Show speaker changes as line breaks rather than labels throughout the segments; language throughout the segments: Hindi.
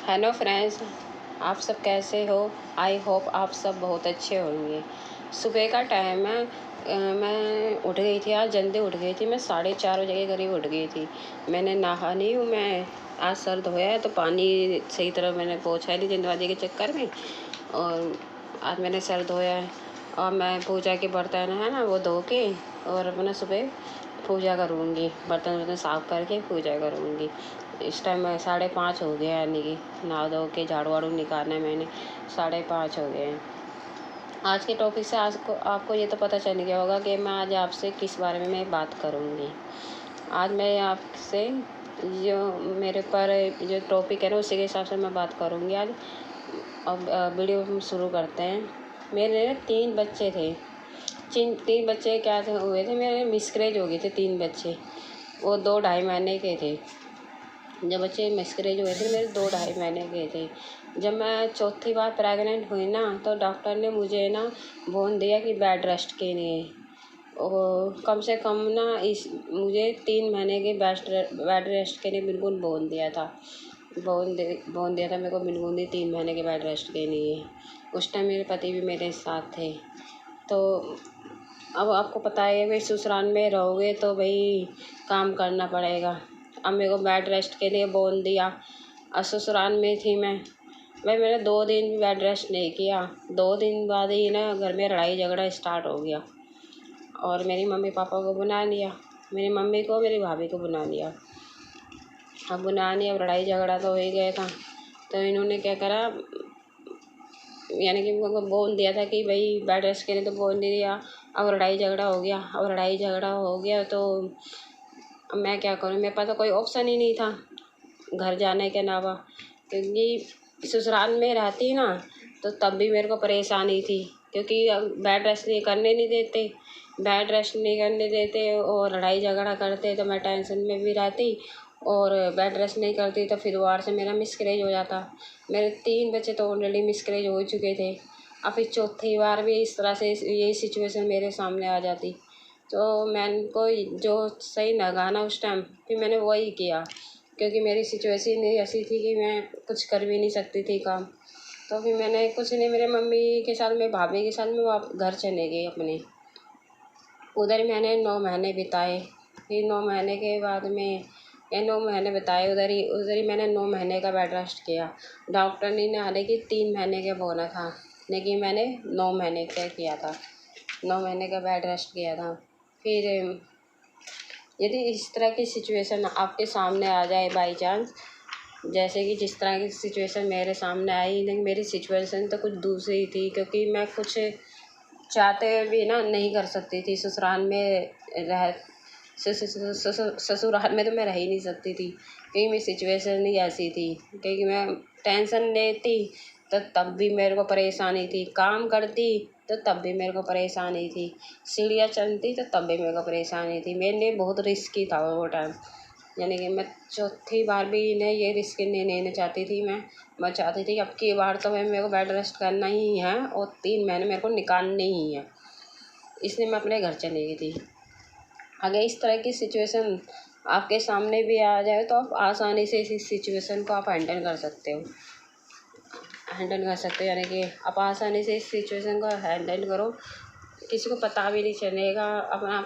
हेलो फ्रेंड्स, आप सब कैसे हो। आई होप आप सब बहुत अच्छे होंगे। सुबह का टाइम है। मैं उठ गई थी, आज जल्दी उठ गई थी। मैं 4:30 बजे के करीब उठ गई थी। मैंने नहा नहीं हूँ। मैं आज सर धोया है तो पानी सही तरह मैंने पोंछा नहीं जल्दबाजी के चक्कर में। और आज मैंने सर धोया है और मैं पूजा के बर्तन है ना वो धो के और अपना सुबह पूजा करूँगी। बर्तन वर्तन साफ़ करके पूजा करूँगी। इस टाइम में 5:30 हो गया, यानी कि नहा धो के झाड़ू वाड़ू निकालना है मैंने। 5:30 हो गए हैं। आज के टॉपिक से आपको ये तो पता चल गया होगा कि मैं आज आपसे किस बारे में मैं बात करूँगी। आज मैं आपसे जो मेरे पर जो टॉपिक है ना उसी के हिसाब से मैं बात करूँगी आज। अब वीडियो हम शुरू करते हैं। मेरे 3 बच्चे थे। 3 बच्चे क्या थे हुए थे, मेरे मिसकैरेज हो गए थे 3 बच्चे। वो 2-2.5 महीने के थे। जब बच्चे मिसकैरेज हुए थे मेरे 2-2.5 महीने के थे। जब मैं चौथी बार प्रेग्नेंट हुई ना तो डॉक्टर ने मुझे ना बोल दिया कि बेड रेस्ट के लिए। और कम से कम ना मुझे 3 महीने के बेड रेस्ट के लिए बिल्कुल बोल दिया था। बोल दिया था मेरे को बिल्कुल ही 3 महीने के बेड रेस्ट के लिए। उस टाइम मेरे पति भी मेरे साथ थे। तो अब आपको पता है भाई ससुराल में रहोगे तो भाई काम करना पड़ेगा। अब मेरे को बेड रेस्ट के लिए बोल दिया। और ससुराल में थी मैं भाई, मैंने 2 दिन भी बेड रेस्ट नहीं किया। 2 दिन बाद ही ना घर में लड़ाई झगड़ा स्टार्ट हो गया और मेरी मम्मी पापा को बुला लिया। मेरी मम्मी को मेरी भाभी को बुला लिया। अब बुला लिया, अब लड़ाई झगड़ा तो हो ही गया था। तो इन्होंने क्या करा, यानी कि उनको बोल दिया था कि भाई बेड रेस्ट के लिए तो बोल दिया। अब लड़ाई झगड़ा हो गया। अब लड़ाई झगड़ा हो गया तो अब मैं क्या करूँ, मेरे पास तो कोई ऑप्शन ही नहीं था घर जाने के अलावा। क्योंकि ससुराल में रहती ना तो तब भी मेरे को परेशानी थी, क्योंकि बेड रेस्ट करने नहीं देते। बेड रेस्ट नहीं करने देते और लड़ाई झगड़ा करते तो मैं टेंशन में भी रहती। और बेड रेस्ट नहीं करती तो फिर दोबारा से मेरा मिसकैरेज हो जाता। मेरे 3 बच्चे तो ऑलरेडी मिसकैरेज हो चुके थे। अब फिर चौथी बार भी इस तरह से यही सिचुएशन मेरे सामने आ जाती। तो मैंने को जो सही लगा ना उस टाइम फिर मैंने वही किया, क्योंकि मेरी सिचुएशन ही ऐसी थी कि मैं कुछ कर भी नहीं सकती थी काम। तो फिर मैंने कुछ नहीं, मेरे मम्मी के साथ मेरे भाभी के साथ मैं घर चले गई अपने। उधर मैंने 9 महीने बिताए। फिर 9 महीने के बाद में 9 महीने बिताए उधर ही मैंने 9 महीने का बेड रेस्ट किया। डॉक्टर ने हालांकि 3 महीने का बोला था, लेकिन मैंने 9 महीने का किया था। 9 महीने का बेड रेस्ट किया था। फिर यदि इस तरह की सिचुएशन आपके सामने आ जाए बाई चांस, जैसे कि जिस तरह की सिचुएशन मेरे सामने आई, लेकिन मेरी सिचुएशन तो कुछ दूसरी थी, क्योंकि मैं कुछ चाहते हुए भी ना नहीं कर सकती थी। ससुराल में रह ससुराल में तो मैं रह ही नहीं सकती थी, क्योंकि मेरी सिचुएशन ही ऐसी थी। क्योंकि मैं टेंशन लेती तो तब भी मेरे को परेशानी थी, काम करती तो तब भी मेरे को परेशानी थी, सीढ़ियाँ चलती तो तब भी मेरे को परेशानी थी। मेरे लिए बहुत रिस्की था वो टाइम। यानी कि मैं चौथी बार भी इन्हें ये रिस्क नहीं लेना चाहती थी। मैं चाहती थी कि अब की बार तो मेरे को बेड रेस्ट करना ही है और 3 महीने मेरे को निकालने ही है। इसलिए मैं अपने घर चली गई थी। अगर इस तरह की सिचुएशन आपके सामने भी आ जाए तो आप आसानी से इस सिचुएशन को आप हैंडल कर सकते हो। यानी कि आप आसानी से इस सिचुएशन को हैंडल करो, किसी को पता भी नहीं चलेगा। अपना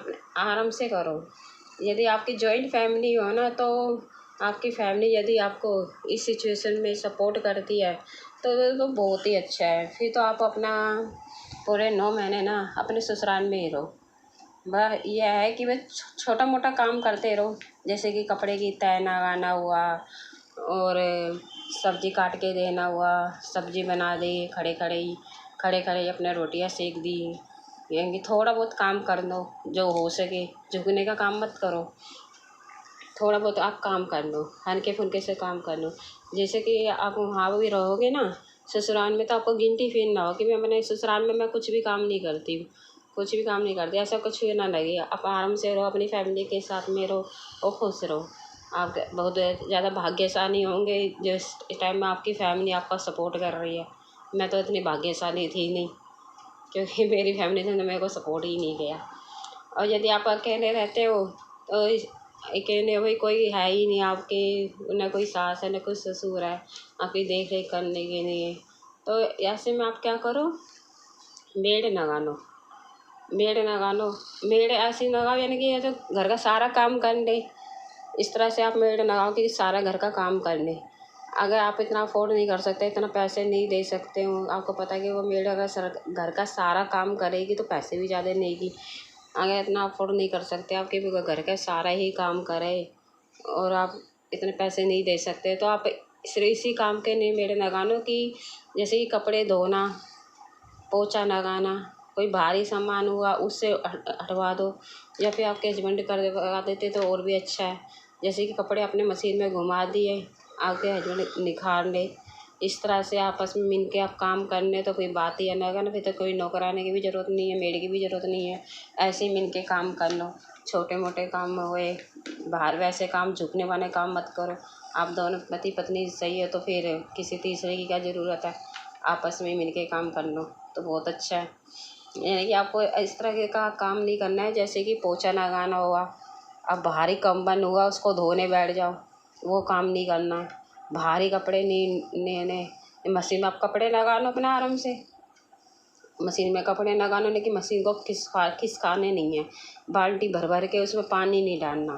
आराम से करो। यदि आपकी जॉइंट फैमिली हो ना तो आपकी फैमिली यदि आपको इस सिचुएशन में सपोर्ट करती है तो बहुत ही अच्छा है। फिर तो आप अपना पूरे 9 महीने ना अपने ससुराल में ही रहो। वह यह है कि वह छोटा मोटा काम करते रहो, जैसे कि कपड़े की तय लगाना हुआ और सब्ज़ी काट के देना हुआ, सब्ज़ी बना दी खड़े खड़े अपने रोटियां सेक दी। यानी कि थोड़ा बहुत काम कर लो जो हो सके, झुकने का काम मत करो। थोड़ा बहुत आप काम कर लो, हल्के फुल्के से काम कर लो। जैसे कि आप वहाँ भी रहोगे ना ससुराल में तो आपको गिल्टी फील ना हो कि मैं अपने ससुराल में मैं कुछ भी काम नहीं करती हूँ, कुछ भी काम नहीं करती, ऐसा कुछ भी ना लगे। आप आराम से रहो, अपनी फैमिली के साथ में रहो और खुश रहो। आप बहुत ज़्यादा भाग्यशाली होंगे जो इस टाइम में आपकी फैमिली आपका सपोर्ट कर रही है। मैं तो इतनी भाग्यशाली थी नहीं, क्योंकि मेरी फैमिली ने मेरे को सपोर्ट ही नहीं किया। और यदि आप अकेले रहते हो तो अकेले भाई कोई है ही नहीं आपके, न कोई सास है न कोई ससुर है आपकी देख रेख करने के लिए। तो ऐसे में आप क्या करो, मेड लगा लो, मेड लगा लो। मेड ऐसी लगाओ यानी कि ये जो घर का सारा काम कर ले, इस तरह से आप मेड लगाओ कि सारा घर का काम कर ले। अगर आप इतना अफोर्ड नहीं कर सकते, इतना पैसे नहीं दे सकते हो, आपको पता है कि वो मेड अगर घर का सारा काम करेगी तो पैसे भी ज़्यादा लेगी। अगर इतना अफोर्ड नहीं कर सकते आपके घर का सारा ही काम करे और आप इतने पैसे नहीं दे सकते, तो आप सिर्फ इसी काम के लिए मेड लगा लो कि जैसे कि कपड़े धोना, पोछा लगाना, कोई भारी सामान हुआ उससे हटवा दो, या फिर आपके हस्बैंड करवा देते तो और भी अच्छा है। जैसे कि कपड़े अपने मशीन में घुमा दिए, आपके हस्बैंड निखार ले, इस तरह से आपस में मिल के आप काम करने तो कोई बात ही अलग है ना। फिर तो कोई नौकराने की भी ज़रूरत नहीं है, मेड की भी ज़रूरत नहीं है, ऐसे ही मिल के काम कर लो। छोटे मोटे काम हुए बाहर, वैसे काम झुकने वाले काम मत करो। आप दोनों पति पत्नी सही है तो फिर किसी तीसरे की क्या ज़रूरत है, आपस में मिल के काम कर लो तो बहुत अच्छा है। यानी कि आपको इस तरह का काम नहीं करना है जैसे कि पोछा लगाना हुआ, अब भारी कंबल हुआ उसको धोने बैठ जाओ, वो काम नहीं करना है। भारी कपड़े नहीं लेने, मशीन में आप कपड़े लगा लो अपना आराम से, मशीन में कपड़े लगा लो, लेकिन मशीन को खिसकाने नहीं है। बाल्टी भर भर के उसमें पानी नहीं डालना,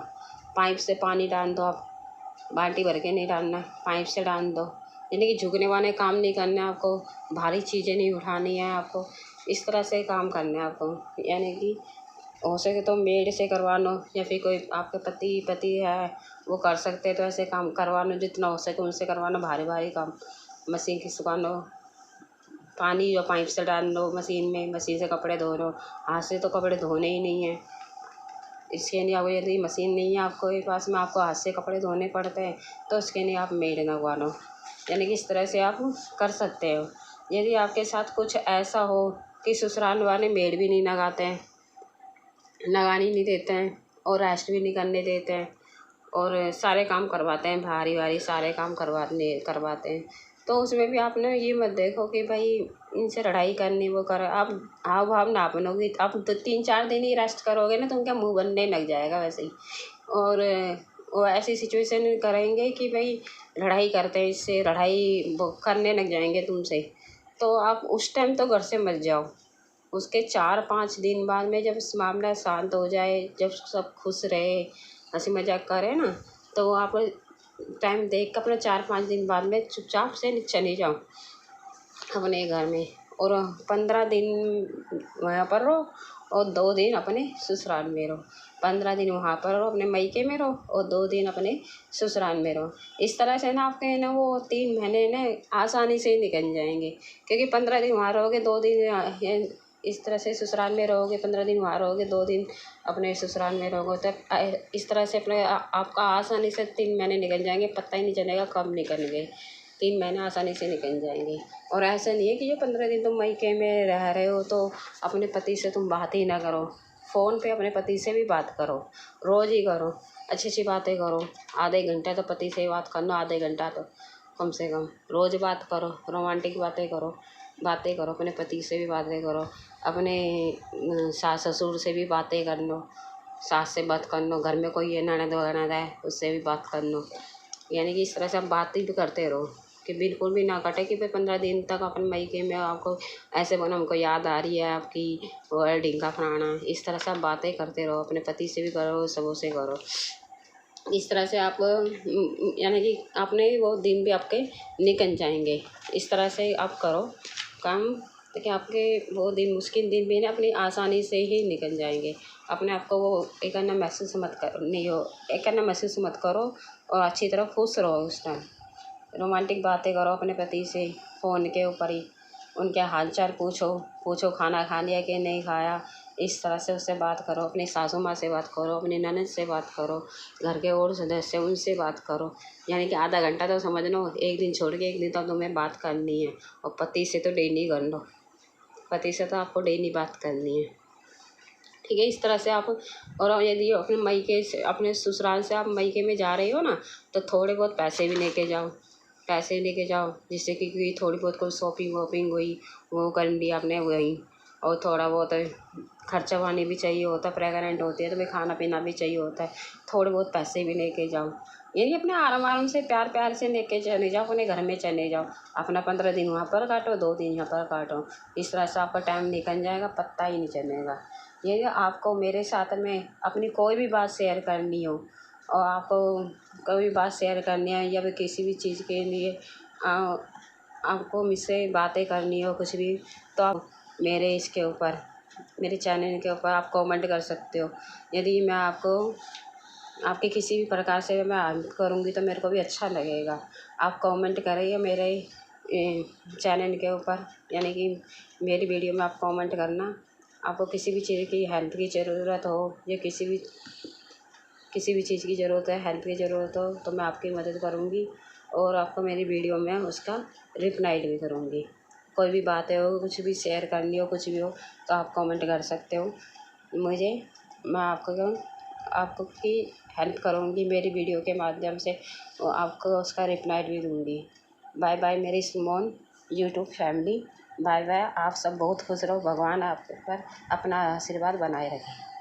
पाइप से पानी डाल दो आप, बाल्टी भर के नहीं डालना, पाइप से डाल दो। यानी कि झुकने वाले काम नहीं करने आपको, भारी चीज़ें नहीं उठानी है आपको, इस तरह से काम करना है आपको। यानी कि हो सके तो मेड से करवा लो, या फिर कोई आपके पति है वो कर सकते हैं तो ऐसे काम करवा लो, जितना हो सके उनसे करवा लो भारी भारी काम। मशीन खिसका लो, पानी जो पाइप से डाल लो मशीन में, मशीन से कपड़े धो लो, हाथ से तो कपड़े धोने ही नहीं है। इसके लिए आपको यदि मशीन नहीं है आपको के पास में, आपको हाथ से कपड़े धोने पड़ते हैं, तो उसके लिए आप मेड लगवा लो। यानी कि इस तरह से आप कर सकते हो। यदि आपके साथ कुछ ऐसा हो कि ससुराल वाले मेड भी नहीं लगाते हैं, लगाने नहीं देते हैं और रेस्ट भी नहीं करने देते हैं और सारे काम करवाते हैं, भारी भारी सारे काम करवाते हैं, तो उसमें भी आपने ये मत देखो कि भाई इनसे लड़ाई करनी वो करो। आप हाव भाव ना बनोगे, आप तो 3-4 दिन ही रेस्ट करोगे ना तो उनका मुंह बनने लग जाएगा वैसे ही, और वो ऐसी सिचुएशन करेंगे कि भाई लड़ाई करते हैं, इससे लड़ाई वो करने लग जाएंगे तुमसे। तो आप उस टाइम तो घर से मत जाओ। उसके 4-5 दिन बाद में जब मामला शांत हो जाए, जब सब खुश रहे, हंसी मजाक करे ना, तो आप टाइम देख कर अपने 4-5 दिन बाद में चुपचाप से चले जाओ अपने घर में, और 15 दिन वहाँ पर रहो और 2 दिन अपने ससुराल में रहो। 15 दिन वहाँ पर रहो अपने मायके में रहो और 2 दिन अपने ससुराल में रहो। इस तरह से ना आपके ना वो 3 महीने ना आसानी से ही निकल जाएंगे, क्योंकि 15 दिन वहाँ रहोगे, 2 दिन इस तरह से ससुराल में रहोगे, 15 दिन वहाँ रहोगे, 2 दिन अपने ससुराल में रहोगे, तब इस तरह से अपने आपका आसानी से 3 महीने निकल जाएंगे, पता ही नहीं चलेगा कब निकल गए। 3 महीने आसानी से निकल जाएंगे। और ऐसा नहीं है कि ये 15 दिन तुम मायके में रह रहे हो तो अपने पति से तुम बात ही ना करो। फ़ोन पे अपने पति से भी बात करो, रोज़ ही करो, अच्छी अच्छी बातें करो। आधे घंटे तो पति से बात करना, आधे घंटा तो कम से कम रोज़ बात करो, रोमांटिक बातें करो, अपने पति से भी बातें करो, अपने सास ससुर से भी बातें कर लो, सास से बात कर लो, घर में कोई है ननद वनद है उससे भी बात कर लो। यानी कि इस तरह से आप बातें भी करते रहो कि बिल्कुल भी ना कटे कि भाई 15 दिन तक अपने मायके में आपको ऐसे बना, हमको याद आ रही है आपकी वो ढींगा फलाना। इस तरह से आप बातें करते रहो, अपने पति से भी करो, सबों से करो। इस तरह से आप यानी कि अपने वो दिन भी आपके निकल जाएंगे। इस तरह से आप करो काम, ताकि आपके वो दिन, मुश्किल दिन भी ना अपनी आसानी से ही निकल जाएंगे। अपने आप को वो एक अन्ना महसूस मत कर नहीं हो एक अन्ना महसूस मत करो, और अच्छी तरह खुश रहो उस टाइम। रोमांटिक बातें करो अपने पति से फ़ोन के ऊपर ही, उनके हालचाल पूछो खाना खा लिया कि नहीं खाया। इस तरह से उससे बात करो, अपनी सासू माँ से बात करो, अपनी ननद से बात करो, घर के और सदस्य उनसे बात करो। यानी कि आधा घंटा तो समझ लो, एक दिन छोड़ के एक दिन तो तुम्हें बात करनी है। और पति से तो डेली कर लो, पति से तो आपको डेली बात करनी है, ठीक है। इस तरह से आप, और यदि अपने मायके से, अपने ससुराल से आप मायके में जा रहे हो ना, तो थोड़े बहुत पैसे भी लेके जाओ, जिससे कि थोड़ी बहुत कोई शॉपिंग वॉपिंग हुई वो कर ली आपने वहीं, और थोड़ा बहुत खर्चा पानी भी चाहिए होता है, प्रेग्नेंट होती है तो भाई खाना पीना भी चाहिए होता है, थोड़े बहुत पैसे भी लेके जाओ। यही अपने आराम आराम से प्यार प्यार से लेके चले जाओ, अपने घर में चले जाओ, अपना 15 दिन वहाँ पर काटो, 2 दिन यहाँ पर काटो। इस तरह से आपका टाइम निकल जाएगा, पता ही नहीं चलेगा। यही आपको मेरे साथ में अपनी कोई भी बात शेयर करनी हो और आपको कोई भी बात शेयर करनी है या फिर किसी भी चीज़ के लिए आपको मुझसे बातें करनी हो कुछ भी, तो आप मेरे इसके ऊपर मेरे चैनल के ऊपर आप कमेंट कर सकते हो। यदि मैं आपको आपके किसी भी प्रकार से मैं हेल्प करूँगी तो मेरे को भी अच्छा लगेगा। आप कमेंट करिए मेरे चैनल के ऊपर, यानी कि मेरी वीडियो में आप कमेंट करना। आपको किसी भी चीज़ की हेल्प की ज़रूरत हो या किसी भी चीज़ की ज़रूरत है, हेल्प की ज़रूरत हो तो मैं आपकी मदद करूँगी और आपको मेरी वीडियो में उसका रिप्लाई भी करूँगी। कोई भी बातें हो, कुछ भी शेयर करनी हो, कुछ भी हो तो आप कमेंट कर सकते हो मुझे। मैं आपको की हेल्प करूँगी मेरी वीडियो के माध्यम से, आपको उसका रिप्लाई भी दूँगी। बाय बाय मेरी small YouTube family, bye bye. आप सब बहुत खुश रहो, भगवान आपके ऊपर अपना आशीर्वाद बनाए रखें।